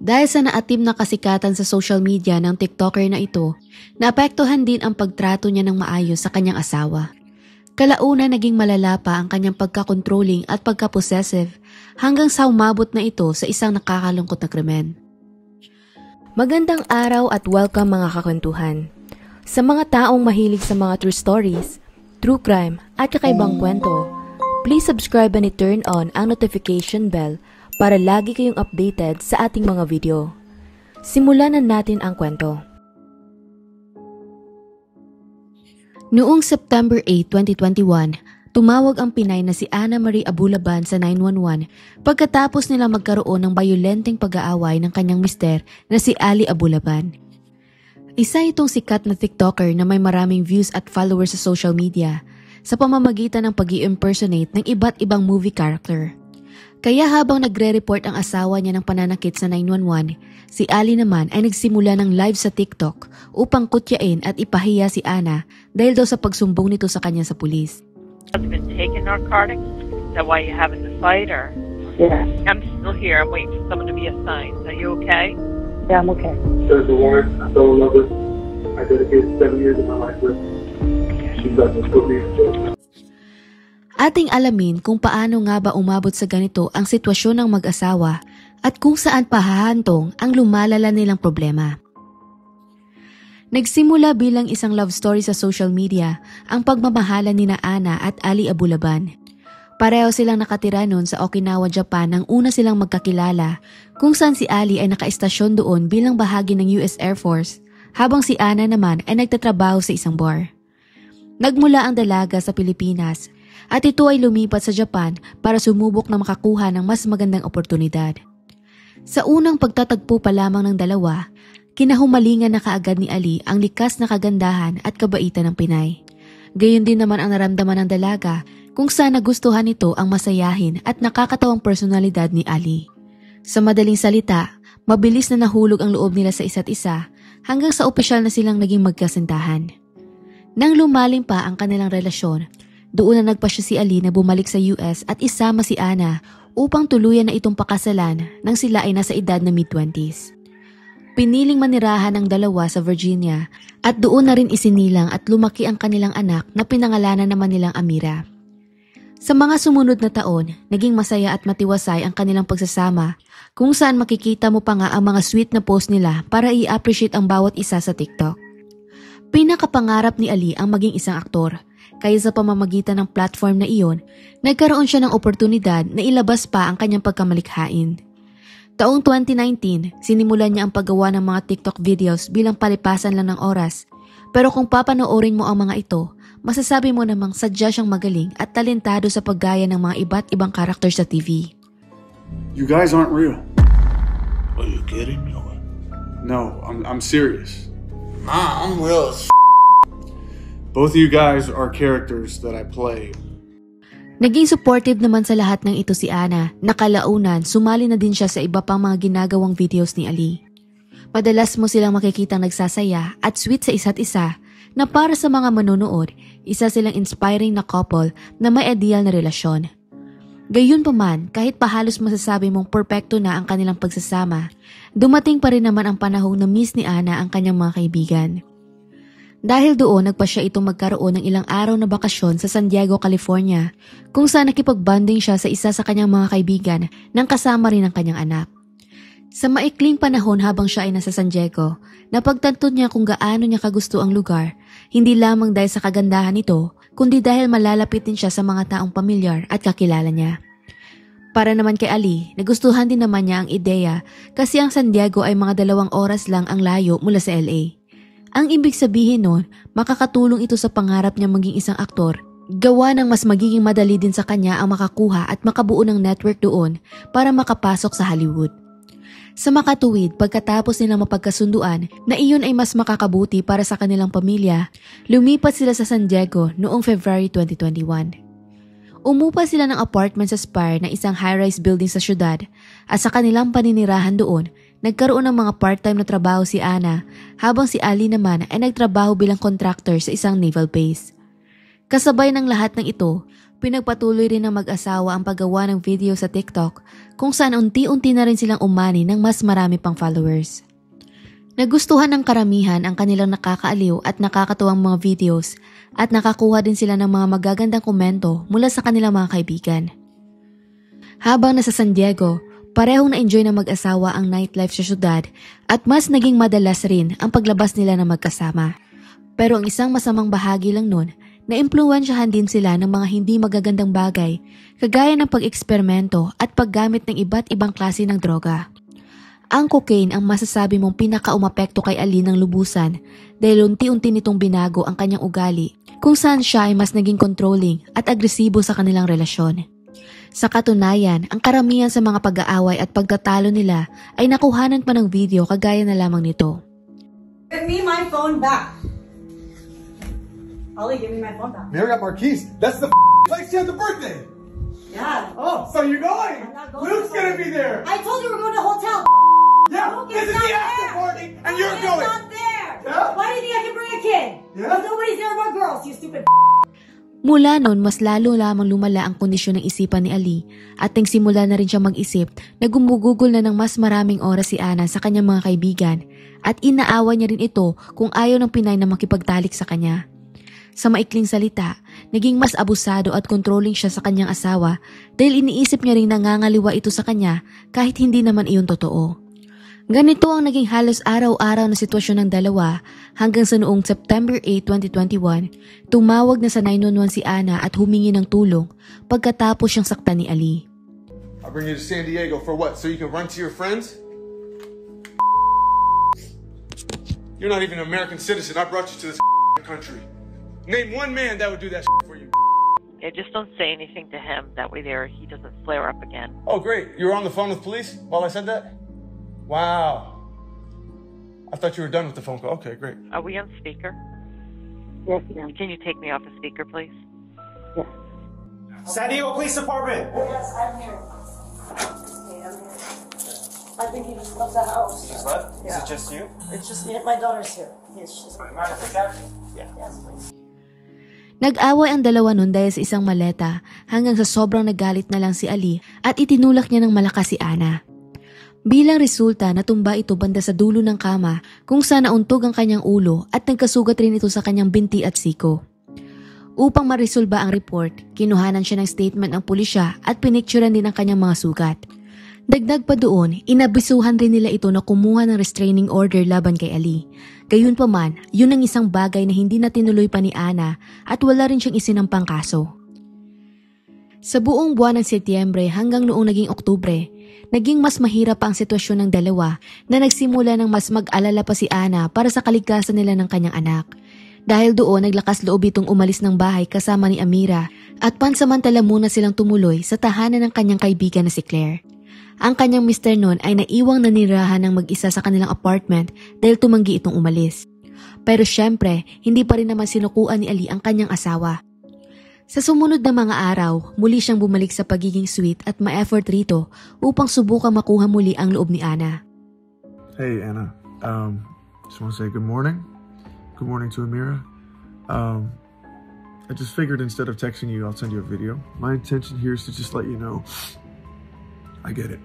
Dahil sa naatim na kasikatan sa social media ng TikToker na ito, naapektuhan din ang pagtrato niya ng maayos sa kanyang asawa. Kalauna naging malala pa ang kanyang pagka-controlling at pagka-possessive hanggang sa umabot na ito sa isang nakakalungkot na krimen. Magandang araw at welcome mga kakwentuhan. Sa mga taong mahilig sa mga true stories, true crime at kakaibang kwento, please subscribe and turn on ang notification bell para lagi kayong updated sa ating mga video. Simulan na natin ang kwento. Noong September 8, 2021, tumawag ang Pinay na si Ana Marie Abulaban sa 911 pagkatapos nila magkaroon ng bayolenteng pag-aaway ng kanyang mister na si Ali Abulaban. Isa itong sikat na TikToker na may maraming views at followers sa social media sa pamamagitan ng pag-i-impersonate ng iba't ibang movie character. Kaya habang nagre-report ang asawa niya ng pananakit sa 911, si Ali naman ay nagsimula ng live sa TikTok upang kutyain at ipahiya si Ana dahil daw sa pagsumbong nito sa kanya sa pulis. Has been taking narcotics? Is that why you're having the fight, or? Yeah. I'm still here. I'm waiting for someone to be assigned. Are you okay? Yeah, I'm okay. There's a woman I fell in love with. I dedicated 7 years of my life with. She doesn't still be in. Ating alamin kung paano nga ba umabot sa ganito ang sitwasyon ng mag-asawa at kung saan pahahantong ang lumalala nilang problema. Nagsimula bilang isang love story sa social media ang pagmamahalan nina Ana at Ali Abulaban. Pareho silang nakatira noon sa Okinawa, Japan nang una silang magkakilala, kung saan si Ali ay nakaistasyon doon bilang bahagi ng US Air Force habang si Ana naman ay nagtatrabaho sa isang bar. Nagmula ang dalaga sa Pilipinas at ito ay lumipat sa Japan para sumubok na makakuha ng mas magandang oportunidad. Sa unang pagtatagpo pa lamang ng dalawa, kinahumalingan na kaagad ni Ali ang likas na kagandahan at kabaitan ng Pinay. Gayon din naman ang naramdaman ng dalaga kung saan nagustuhan nito ang masayahin at nakakatawang personalidad ni Ali. Sa madaling salita, mabilis na nahulog ang loob nila sa isa't isa hanggang sa opisyal na silang naging magkasintahan. Nang lumalim pa ang kanilang relasyon, doon na nagpasya si Ali na bumalik sa US at isama si Ana upang tuluyan na itong pakasalan nang sila ay nasa edad na mid-20s. Piniling manirahan ng dalawa sa Virginia at doon na rin isinilang at lumaki ang kanilang anak na pinangalanan naman nilang Amira. Sa mga sumunod na taon, naging masaya at matiwasay ang kanilang pagsasama kung saan makikita mo pa nga ang mga sweet na post nila para i-appreciate ang bawat isa sa TikTok. Pinakapangarap ni Ali ang maging isang aktor. Kaya sa pamamagitan ng platform na iyon, nagkaroon siya ng oportunidad na ilabas pa ang kanyang pagkamalikhain. Taong 2019, sinimulan niya ang paggawa ng mga TikTok videos bilang palipasan lang ng oras. Pero kung papanoorin mo ang mga ito, masasabi mo namang sadya siyang magaling at talentado sa paggaya ng mga iba't ibang karakter sa TV. You guys aren't real. Are you kidding me? No, I'm serious. Nah, I'm real as Both of you guys are characters that I play. Naging supportive naman sa lahat ng ito si Ana na kalaunan sumali na din siya sa iba pang mga ginagawang videos ni Ali. Madalas mo silang makikitang nagsasaya at sweet sa isa't isa na para sa mga manonood, isa silang inspiring na couple na may ideal na relasyon. Gayunpaman, kahit pahalos masasabi mong perpekto na ang kanilang pagsasama, dumating pa rin naman ang panahong na miss ni Ana ang kanyang mga kaibigan. Dahil doon nagpa siya itong magkaroon ng ilang araw na bakasyon sa San Diego, California, kung saan nakipag-bonding siya sa isa sa kanyang mga kaibigan nang kasama rin ang kanyang anak. Sa maikling panahon habang siya ay nasa San Diego, napagtanto niya kung gaano niya kagusto ang lugar, hindi lamang dahil sa kagandahan nito, kundi dahil malalapit din siya sa mga taong pamilyar at kakilala niya. Para naman kay Ali, nagustuhan din naman niya ang ideya kasi ang San Diego ay mga 2 oras lang ang layo mula sa LA. Ang ibig sabihin nun, makakatulong ito sa pangarap niya maging isang aktor. Gawa ng mas magiging madali din sa kanya ang makakuha at makabuo ng network doon para makapasok sa Hollywood. Sa makatuwid, pagkatapos nilang mapagkasunduan na iyon ay mas makakabuti para sa kanilang pamilya, lumipat sila sa San Diego noong February 2021. Umupa sila ng apartment sa Spire na isang high-rise building sa syudad at sa kanilang paninirahan doon, nagkaroon ng mga part-time na trabaho si Ana habang si Ali naman ay nagtrabaho bilang contractor sa isang naval base. Kasabay ng lahat ng ito, pinagpatuloy rin ng mag-asawa ang paggawa ng video sa TikTok kung saan unti-unti na rin silang umani ng mas marami pang followers. Nagustuhan ng karamihan ang kanilang nakakaaliw at nakakatuwang mga videos at nakakuha din sila ng mga magagandang komento mula sa kanilang mga kaibigan. Habang nasa San Diego, parehong na-enjoy ng mag-asawa ang nightlife sa syudad at mas naging madalas rin ang paglabas nila na magkasama. Pero ang isang masamang bahagi lang nun, na-impluwensyahan din sila ng mga hindi magagandang bagay kagaya ng pag-eksperimento at paggamit ng iba't ibang klase ng droga. Ang cocaine ang masasabi mong pinakaumapekto kay Ali ng lubusan dahil unti-unti nitong binago ang kanyang ugali kung saan siya ay mas naging controlling at agresibo sa kanilang relasyon. Sa katunayan, ang karamihan sa mga pag-aaway at pagtatalo nila ay nakuhanan pa ng video kagaya na lamang nito. Give me my phone back. Ollie, give me my phone back. Marriott Marquise, that's the place you had the birthday. Yeah. Oh, so you're going? I'm not going. Luke's gonna be there. I told you we're going to a hotel. Yeah, Luke this is is not the after there. party, and Luke you're is going. not there. Yeah? Why do you think I can bring a kid? Yeah? Because nobody's there but girls, you stupid. Mula noon, mas lalo lamang lumala ang kondisyon ng isipan ni Ali at nagsimula na rin siya mag-isip na gumugugol na ng mas maraming oras si Ana sa kanyang mga kaibigan at inaawa niya rin ito kung ayaw ng Pinay na makipagtalik sa kanya. Sa maikling salita, naging mas abusado at controlling siya sa kanyang asawa dahil iniisip niya rin nangangaliwa ito sa kanya kahit hindi naman iyon totoo. Ganito ang naging halos araw-araw na sitwasyon ng dalawa hanggang sa noong September 8, 2021, tumawag na sa 911 si Ana at humingi ng tulong pagkatapos siyang saktan ni Ali. I'll bring you to San Diego for what? So you can run to your friends? You're not even an American citizen. I brought you to this country. Name one man that would do that for you. Yeah, just don't say anything to him. That way he doesn't flare up again. Oh, great. You were on the phone with police while I said that? Wow. I thought you were done with the phone call. Okay, great. Are we on speaker? Yes, ma'am. Can you take me off the speaker, please? Yes. San Diego Police Department. Yes, I'm here. I think he just left the house. Just left? Yeah. Is it just you? It's just me. My daughter's here. Yes, she's. Mind if I catch you? Yeah. Yes, please. Nag-away ang dalawa nun dahil sa isang maleta hanggang sa sobrang nagalit na lang si Ali at itinulak niya ng malakas si Ana. Bilang resulta, natumba ito banda sa dulo ng kama kung saan nauntog ang kanyang ulo at nagkasugat rin ito sa kanyang binti at siko. Upang maresolba ang report, kinuhanan siya ng statement ng pulisya at pinicturean din ang kanyang mga sugat. Dagdag pa doon, inabisuhan rin nila ito na kumuha ng restraining order laban kay Ali. Gayunpaman, yun ang isang bagay na hindi na tinuloy pa ni Ana at wala rin siyang isinampang kaso. Sa buong buwan ng Setyembre hanggang noong naging Oktubre, naging mas mahirap pa ang sitwasyon ng dalawa na nagsimula ng mas mag-alala pa si Ana para sa kaligtasan nila ng kanyang anak. Dahil doon naglakas loob itong umalis ng bahay kasama ni Amira at pansamantala muna silang tumuloy sa tahanan ng kanyang kaibigan na si Claire. Ang kanyang mister noon ay naiwang nanirahan ng mag-isa sa kanilang apartment dahil tumanggi itong umalis. Pero syempre, hindi pa rin naman sinukuan ni Ali ang kanyang asawa. Sa sumunod na mga araw, muli siyang bumalik sa pagiging sweet at ma-effort rito upang subukang makuha muli ang loob ni Ana. Hey, Anna. Just want to say good morning. Good morning to Amira. I just figured instead of texting you, I'll send you a video. My intention here is to just let you know I get it.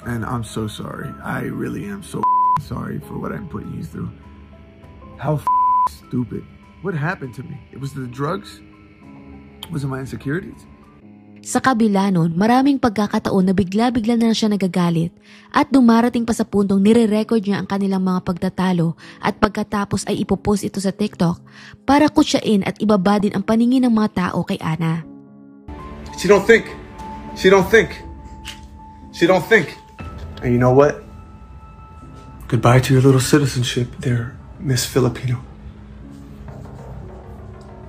And I'm so sorry. I really am so sorry for what I'm putting you through. How stupid. What happened to me? It was the drugs? Was it my insecurities? Sa kabila nun, maraming pagkakataon na bigla-bigla na siya nagagalit at dumarating pa sa puntong nire-record niya ang kanilang mga pagtatalo at pagkatapos ay ipopost ito sa TikTok para kutsain at ibaba din ang paningin ng mga tao kay Ana. She don't think. She don't think. She don't think. And you know what? Goodbye to your little citizenship there, Miss Filipino.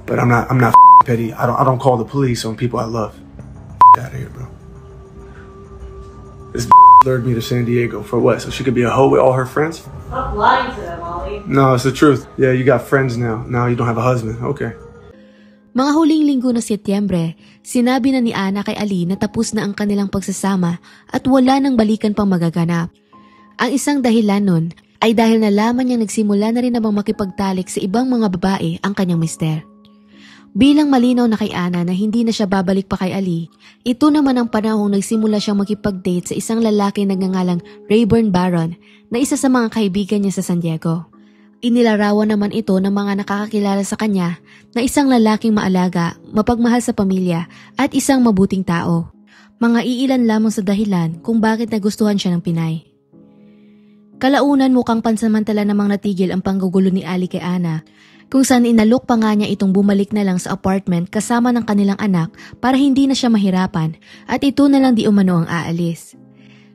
But I'm not petty. I don't call the police on people I love. Out of here, bro. This lured me to San Diego for what? So she could be a hoe with all her friends? Stop lying to them, Ollie. No, it's the truth. Yeah, you got friends now. Now you don't have a husband. Okay. Mga huling linggo ng Setyembre, sinabi na ni Ana kay Ali na tapos na ang kanilang pagsasama at wala nang balikan pang magaganap. Ang isang dahilan nun ay dahil nalaman niyang nagsimula na rin namang makipagtalik sa ibang mga babae ang kanyang mister. Bilang malinaw na kay Ana na hindi na siya babalik pa kay Ali, ito naman ang panahong nagsimula siyang makipag-date sa isang lalaki na nagngangalang Rayburn Barron na isa sa mga kaibigan niya sa San Diego. Inilarawan naman ito ng mga nakakakilala sa kanya na isang lalaking maalaga, mapagmahal sa pamilya at isang mabuting tao. Mga iilan lamang sa dahilan kung bakit nagustuhan siya ng Pinay. Kalaunan mukhang pansamantala namang natigil ang panggugulo ni Ali kay Ana, kung saan inalok pa nga niya itong bumalik na lang sa apartment kasama ng kanilang anak para hindi na siya mahirapan at ito na lang di umano ang aalis.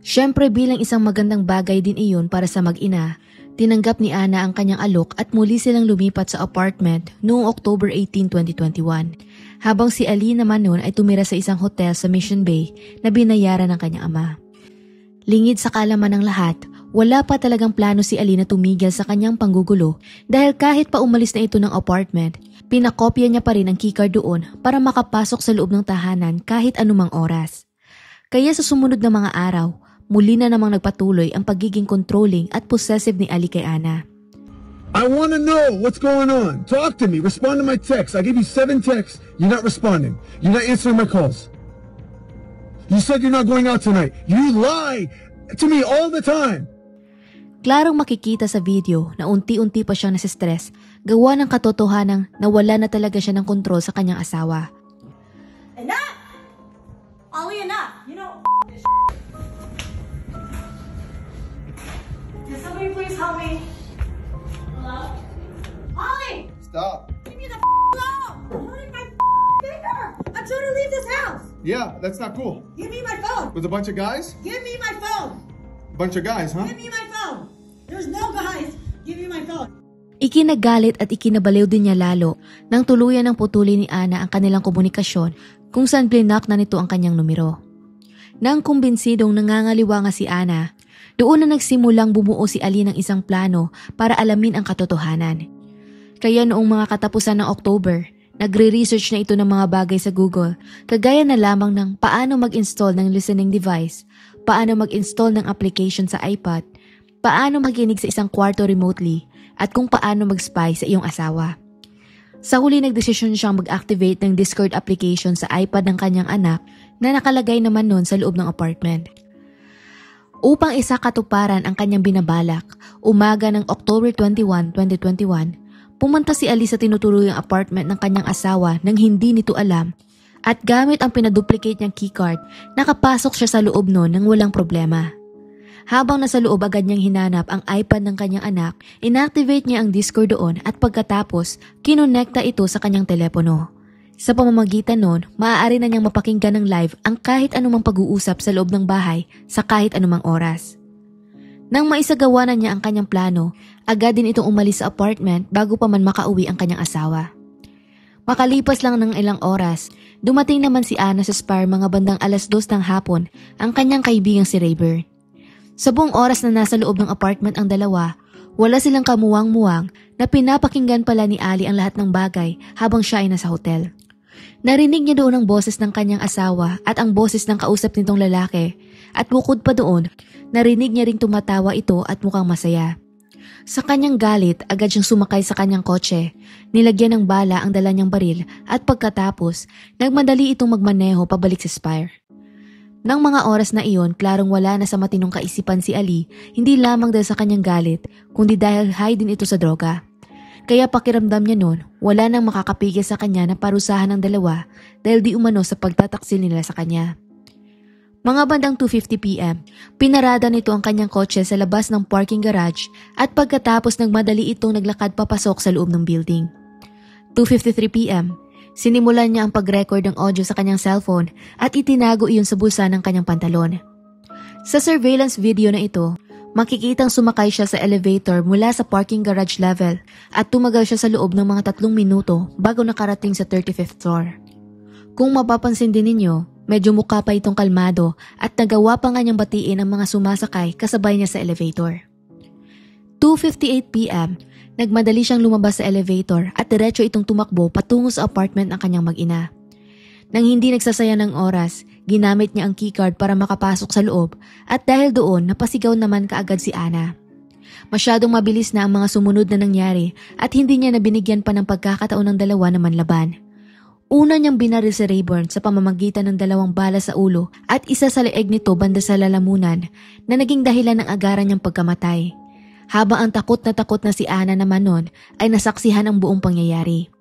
Siyempre bilang isang magandang bagay din iyon para sa mag-ina, tinanggap ni Ana ang kanyang alok at muli silang lumipat sa apartment noong October 18, 2021, habang si Ali naman noon ay tumira sa isang hotel sa Mission Bay na binayaran ng kanyang ama. Lingid sa kaalaman ng lahat, wala pa talagang plano si Ali na tumigil sa kanyang panggugulo dahil kahit pa umalis na ito ng apartment, pinakopya niya pa rin ang keycard doon para makapasok sa loob ng tahanan kahit anumang oras. Kaya sa sumunod na mga araw, muli na namang nagpatuloy ang pagiging controlling at possessive ni Ali kay Ana. I want to know what's going on. Talk to me. Respond to my texts. I gave you 7 texts. You're not responding. You're not answering my calls. You said you're not going out tonight. You lie to me all the time. Klarong makikita sa video na unti-unti pa siyang nasistress gawa ng katotohanang nawala na talaga siya ng kontrol sa kanyang asawa. Enough! Ollie, enough! You know, this Can somebody please help me? Hello? Ollie! Stop. Leave me the alone! I'm holding my finger! I'm trying to leave this house! Yeah, that's not cool. Give me my phone! With a bunch of guys? Give me my phone! Bunch of guys, huh? Give me my phone! There's no guys! Give me my phone! Ikinagalit at ikinabaliw din niya lalo nang tuluyan ng putuli ni Ana ang kanilang komunikasyon kung saan blinak na nito ang kanyang numero. Nang kumbinsidong nangangaliwa nga si Ana, doon na nagsimulang bumuo si Ali ng isang plano para alamin ang katotohanan. Kaya noong mga katapusan ng October, nagre-research na ito ng mga bagay sa Google, kagaya na lamang ng paano mag-install ng listening device, paano mag-install ng application sa iPad, paano makinig sa isang kwarto remotely, at kung paano mag-spy sa iyong asawa. Sa huli nagdesisyon siyang mag-activate ng Discord application sa iPad ng kanyang anak na nakalagay naman noon sa loob ng apartment. Upang isa katuparan ang kanyang binabalak, umaga ng October 21, 2021, pumunta si Ali sa tinutuluyang apartment ng kanyang asawa nang hindi nito alam at gamit ang pinaduplicate niyang keycard, nakapasok siya sa loob noon nang walang problema. Habang nasa loob agad niyang hinanap ang iPad ng kanyang anak, inactivate niya ang Discord doon at pagkatapos, kinonekta ito sa kanyang telepono. Sa pamamagitan noon, maaari na niyang mapakinggan ng live ang kahit anumang pag-uusap sa loob ng bahay sa kahit anumang oras. Nang maisagawa na niya ang kanyang plano, agad din itong umalis sa apartment bago pa man makauwi ang kanyang asawa. Makalipas lang ng ilang oras, dumating naman si Ana sa Spire mga bandang 2:00 ng hapon ang kanyang kaibigang si Rayburn. Sa buong oras na nasa loob ng apartment ang dalawa, wala silang kamuwang-muwang na pinapakinggan pala ni Ali ang lahat ng bagay habang siya ay nasa hotel. Narinig niya doon ang boses ng kanyang asawa at ang boses ng kausap nitong lalaki at bukod pa doon, narinig niya ring tumatawa ito at mukhang masaya. Sa kanyang galit, agad siyang sumakay sa kanyang kotse, nilagyan ng bala ang dala niyang baril at pagkatapos, nagmadali itong magmaneho pabalik sa Spire. Nang mga oras na iyon, klarong wala na sa matinong kaisipan si Ali, hindi lamang dahil sa kanyang galit, kundi dahil high din ito sa droga. Kaya pakiramdam niya noon, wala nang makakapigil sa kanya na parusahan ng dalawa dahil di umano sa pagtataksil nila sa kanya. Mga bandang 2:50 PM, pinarada nito ang kanyang kotse sa labas ng parking garage at pagkatapos nagmadali itong naglakad papasok sa loob ng building. 2:53 PM, sinimulan niya ang pag-record ng audio sa kanyang cellphone at itinago iyon sa bulsa ng kanyang pantalon. Sa surveillance video na ito, makikitang sumakay siya sa elevator mula sa parking garage level at tumagal siya sa loob ng mga 3 minuto bago nakarating sa 35th floor. Kung mapapansin din ninyo, medyo mukha pa itong kalmado at nagawa pa nga niyang batiin ang mga sumasakay kasabay niya sa elevator. 2:58 PM, nagmadali siyang lumabas sa elevator at diretso itong tumakbo patungo sa apartment ng kanyang mag-ina. Nang hindi nagsasayang ng oras, ginamit niya ang keycard para makapasok sa loob at dahil doon napasigaw naman kaagad si Ana. Masyadong mabilis na ang mga sumunod na nangyari at hindi niya nabinigyan pa ng pagkakataon ng dalawa na manlaban. Una niyang binaril si Rayburn sa pamamagitan ng 2 bala sa ulo at isa sa leeg nito banda sa lalamunan na naging dahilan ng agaran niyang pagkamatay. Habang ang takot na si Ana naman nun ay nasaksihan ang buong pangyayari.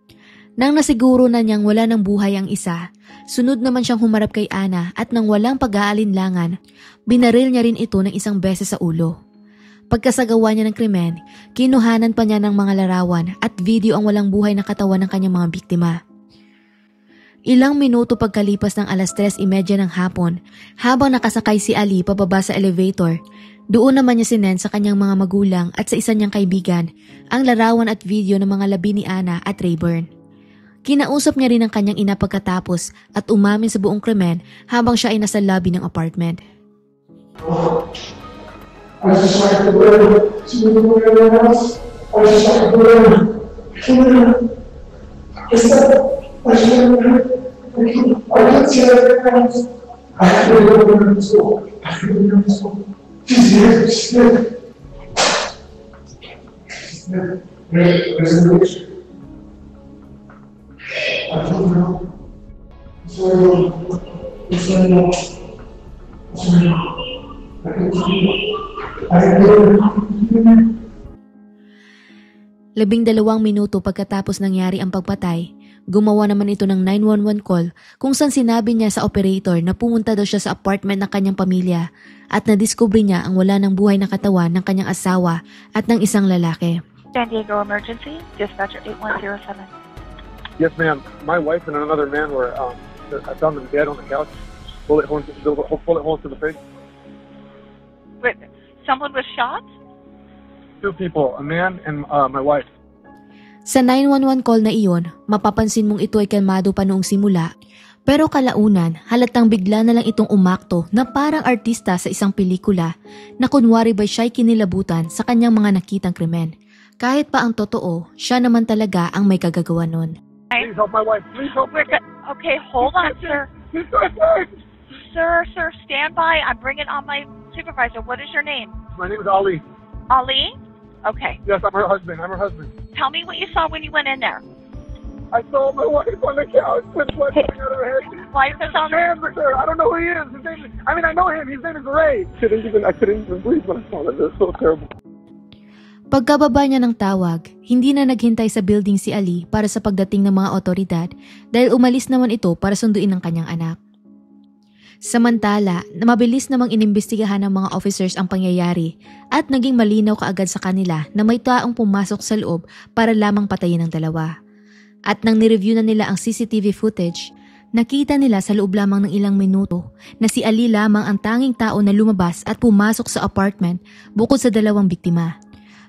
Nang nasiguro na niyang wala ng buhay ang isa, sunod naman siyang humarap kay Ana at nang walang pag-aalinlangan, binaril niya rin ito ng 1 beses sa ulo. Pagkasagawa niya ng krimen, kinuhanan pa niya ng mga larawan at video ang walang buhay na katawan ng kanyang mga biktima. Ilang minuto pagkalipas ng 3:30 ng hapon, habang nakasakay si Ali pababa sa elevator, doon naman niya sinend sa kanyang mga magulang at sa isa niyang kaibigan ang larawan at video ng mga labi ni Ana at Rayburn. Kinausap niya rin ang kanyang ina pagkatapos at umamin sa buong krimen habang siya ay nasa lobby ng apartment. I just like to learn to do everyone else. I just like to learn. I can't see everything else. I have to learn in school. I have to learn in school. She's here. She's here. She's here. There's a picture. I don't know. It's very long. It's very long. It's very long. I can tell you. 12 minuto pagkatapos nangyari ang pagpatay, gumawa naman ito ng 911 call kung saan sinabi niya sa operator na pumunta daw siya sa apartment ng kanyang pamilya at nadiskubre niya ang wala ng buhay na katawan ng kanyang asawa at ng isang lalaki. San Diego Emergency, Dispatcher 8107. Yes, ma'am. My wife and another man were, I found them dead on the couch. Bullet holes to the face. Wait, someone was shot? 2 people, a man and my wife. Sa 911 call na iyon, mapapansin mong ito ay kalmado pa noong simula, pero kalaunan halatang bigla na lang itong umakto na parang artista sa isang pelikula na kunwari ba siya'y kinilabutan sa kanyang mga nakitang krimen. Kahit pa ang totoo, siya naman talaga ang may kagagawa nun. Please help my wife. Please help me. Okay, hold on, sir. Sir, stand by. I'm bringing on my supervisor. What is your name? My name is Ali. Ali? Okay. Yes, I'm her husband. Tell me what you saw when you went in there. I saw my wife on the couch with blood coming out of her head. Wife is on there? I don't know who he is. I know him. His name is Ray. I couldn't even breathe when I saw that. It was so terrible. Pagkababa niya ng tawag, hindi na naghintay sa building si Ali para sa pagdating ng mga otoridad dahil umalis naman ito para sunduin ang kanyang anak. Samantala, mabilis namang inimbestigahan ng mga officers ang pangyayari at naging malinaw kaagad sa kanila na may taong pumasok sa loob para lamang patayin ang dalawa. At nang nireview na nila ang CCTV footage, nakita nila sa loob lamang ng ilang minuto na si Ali lamang ang tanging tao na lumabas at pumasok sa apartment bukod sa 2 biktima.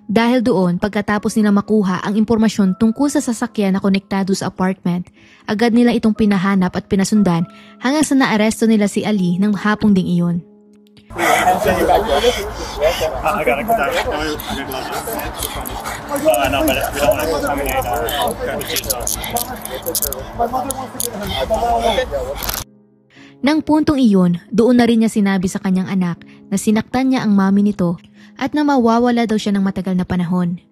Dahil doon, pagkatapos nila makuha ang impormasyon tungkol sa sasakyan na konektado sa apartment, agad nila itong pinahanap at pinasundan hanggang sa naaresto nila si Ali ng hapong ding iyon. Nang puntong iyon, doon na rin niya sinabi sa kanyang anak na sinaktan niya ang mami nito at na mawawala daw siya ng matagal na panahon.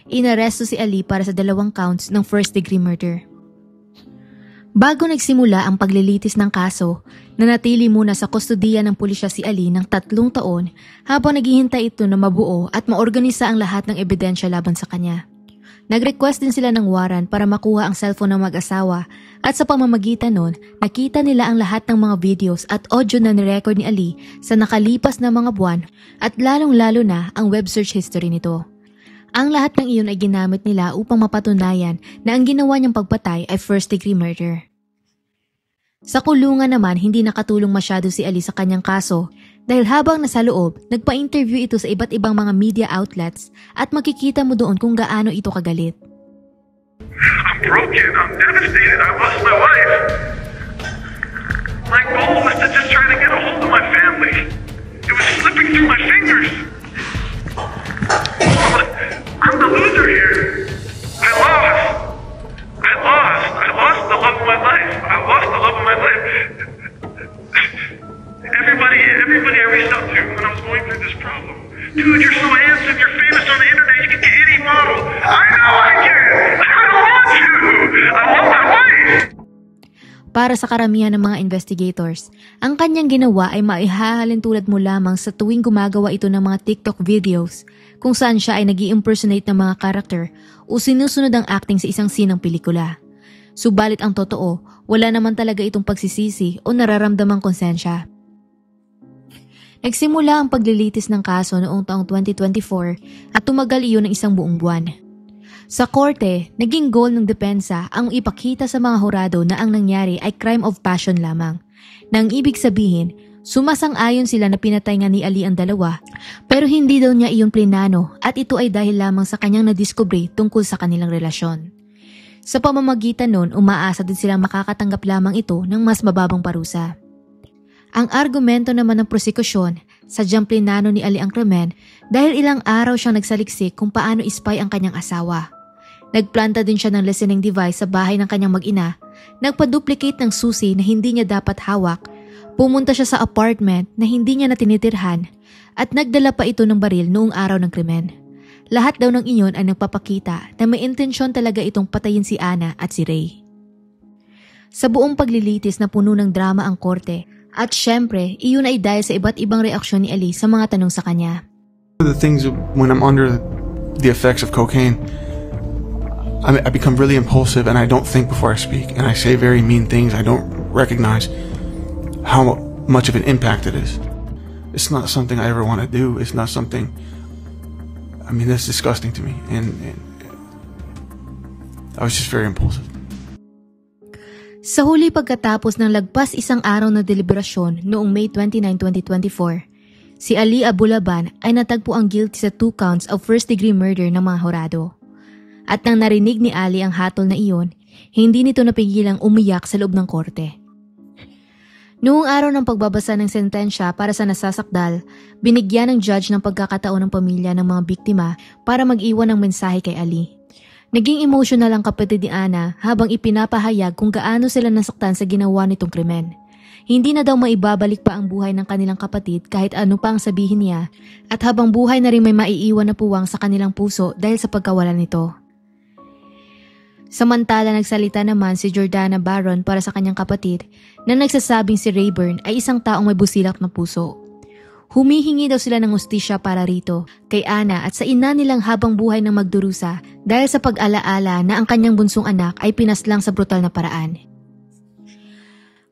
Inaresto si Ali para sa 2 counts ng first-degree murder. Bago nagsimula ang paglilitis ng kaso, nanatili muna sa kustodiya ng pulisya si Ali ng 3 taon habang naghihintay ito na mabuo at maorganisa ang lahat ng ebidensya laban sa kanya. Nag-request din sila ng warrant para makuha ang cellphone ng mag-asawa at sa pamamagitan nun, nakita nila ang lahat ng mga videos at audio na nirecord ni Ali sa nakalipas na mga buwan at lalong-lalo na ang web search history nito. Ang lahat ng iyon ay ginamit nila upang mapatunayan na ang ginawa niyang pagpatay ay first-degree murder. Sa kulungan naman, hindi nakatulong masyado si Ali sa kanyang kaso dahil habang nasa loob, nagpa-interview ito sa iba't ibang mga media outlets at makikita mo doon kung gaano ito kagalit. I'm broken. I'm devastated. I lost my wife. My goal was to just try to get a hold of my family. It was slipping through my fingers. I'm the loser here. I lost the love of my life. Everybody I reached out to when I was going through this problem. Dude, you're so handsome. You're famous on the internet. You can get any model. I know I can. I don't want to. I want my wife. Para sa karamihan ng mga investigators, ang kanyang ginawa ay maihahalin tulad mo lamang sa tuwing gumagawa ito ng mga TikTok videos kung saan siya ay nag-i-impersonate ng mga karakter o sinusunod ang acting sa isang scene ng pelikula. Subalit ang totoo, wala naman talaga itong pagsisisi o nararamdamang konsensya. Nagsimula ang paglilitis ng kaso noong taong 2024 at tumagal iyon ng isang buong buwan. Sa korte, naging goal ng depensa ang ipakita sa mga hurado na ang nangyari ay crime of passion lamang. Nang ibig sabihin, sumasang-ayon sila na pinatay nga ni Ali ang dalawa, pero hindi daw niya iyon plinano at ito ay dahil lamang sa kanyang nadiskubre tungkol sa kanilang relasyon. Sa pamamagitan nun, umaasa din silang makakatanggap lamang ito ng mas mababang parusa. Ang argumento naman ng prosekusyon, sadyang plinano ni Ali ang krimen dahil ilang araw siyang nagsaliksik kung paano ispy ang kanyang asawa. Nagplanta din siya ng listening device sa bahay ng kanyang mag-ina, nagpa-duplicate ng susi na hindi niya dapat hawak, pumunta siya sa apartment na hindi niya na tinitirhan, at nagdala pa ito ng baril noong araw ng krimen. Lahat daw ng iyon ay nagpapakita na may intensyon talaga itong patayin si Ana at si Ray. Sa buong paglilitis na puno ng drama ang korte, at syempre, iyon ay dahil sa iba't ibang reaksyon ni Ali sa mga tanong sa kanya. The things when I'm under the effects of cocaine, I become really impulsive and I don't think before I speak and I say very mean things. I don't recognize how much of an impact it is. It's not something I ever want to do. It's not something, that's disgusting to me and I was just very impulsive. Sa huli pagkatapos ng lagpas isang araw na deliberasyon noong May 29, 2024, si Ali Abulaban ay natagpo ang guilty sa 2 counts of first-degree murder ng mga hurado. At nang narinig ni Ali ang hatol na iyon, hindi nito napigilang umiyak sa loob ng korte. Noong araw ng pagbabasa ng sentensya para sa nasasakdal, binigyan ng judge ng pagkakataon ng pamilya ng mga biktima para mag-iwan ng mensahe kay Ali. Naging emotional ang kapatid ni Ana habang ipinapahayag kung gaano sila nasaktan sa ginawa nitong krimen. Hindi na daw maibabalik pa ang buhay ng kanilang kapatid kahit ano pa ang sabihin niya at habang buhay na rin may maiiwan na puwang sa kanilang puso dahil sa pagkawalan nito. Samantala nagsalita naman si Jordana Baron para sa kanyang kapatid na nagsasabing si Rayburn ay isang taong may busilak na puso. Humihingi daw sila ng hustisya para rito kay Ana at sa ina nilang habang buhay ng magdurusa dahil sa pag-alaala na ang kanyang bunsong anak ay pinaslang sa brutal na paraan.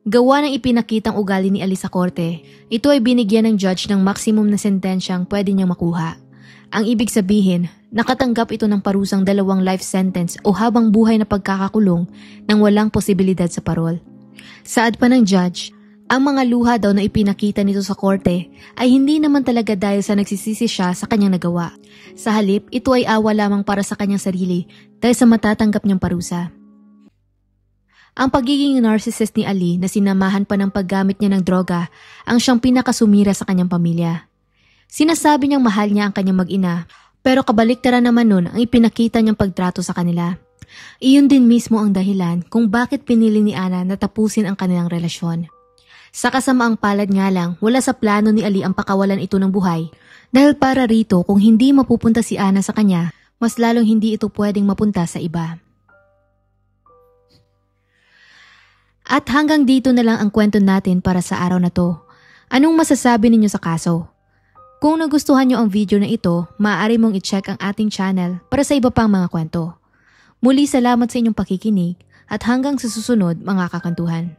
Gawa ng ipinakitang ugali ni Ali sa korte, ito ay binigyan ng judge ng maximum na sentensyang pwede niyang makuha. Ang ibig sabihin, nakatanggap ito ng parusang 2 life sentence o habang buhay na pagkakakulong nang walang posibilidad sa parol. Saad pa ng judge, ang mga luha daw na ipinakita nito sa korte ay hindi naman talaga dahil sa nagsisisi siya sa kanyang nagawa. Sa halip, ito ay awa lamang para sa kanyang sarili dahil sa matatanggap niyang parusa. Ang pagiging narcissist ni Ali na sinamahan pa ng paggamit niya ng droga ang siyang pinakasumira sa kanyang pamilya. Sinasabi niyang mahal niya ang kanyang mag-ina, pero kabaliktaran naman nun ang ipinakita niyang pagtrato sa kanila. Iyon din mismo ang dahilan kung bakit pinili ni Ana na tapusin ang kanilang relasyon. Sa kasamaang palad nga lang, wala sa plano ni Ali ang pakawalan ito ng buhay, dahil para rito kung hindi mapupunta si Ana sa kanya, mas lalong hindi ito pwedeng mapunta sa iba. At hanggang dito na lang ang kwento natin para sa araw na to. Anong masasabi ninyo sa kaso? Kung nagustuhan nyo ang video na ito, maaari mong i-check ang ating channel para sa iba pang mga kwento. Muli salamat sa inyong pakikinig at hanggang sa susunod mga kakantuhan.